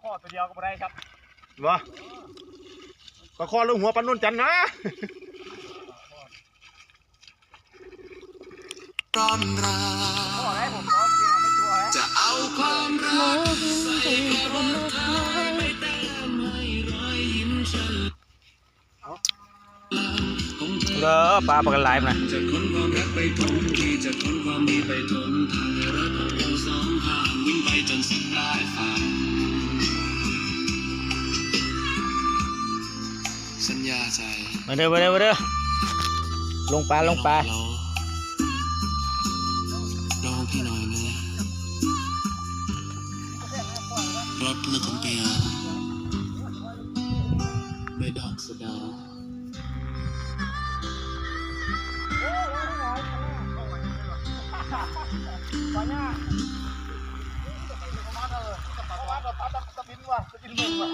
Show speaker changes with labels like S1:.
S1: ข้อตัวเดียวก็ไม่ได้ครับ
S2: วะปลาคอลงหัวปลานุ่นจันนะ
S3: ร้อนรา
S1: ข้อไหนผมขอจริงไม่ชัวร์
S3: จะเอาความรักใส่กระบอกท้ายไปแต้มให้รอยยิ้มฉัน
S2: เด้อปลาปลากันหลายนะ
S3: จะคนความรักไปทนที่จะคนความดีไปทนทางรักของเราสองข้างวิ่งไปจนสุดปลายฝันสัญญาใจ
S2: มาเด้อลงปลา
S3: ลองพี่หน่อยนะรถนึกของเปียไปดอกสะดา
S1: ตอนนี้จะไปลงมาเถอะจะบินว่ะจะบินเมืองว่ะ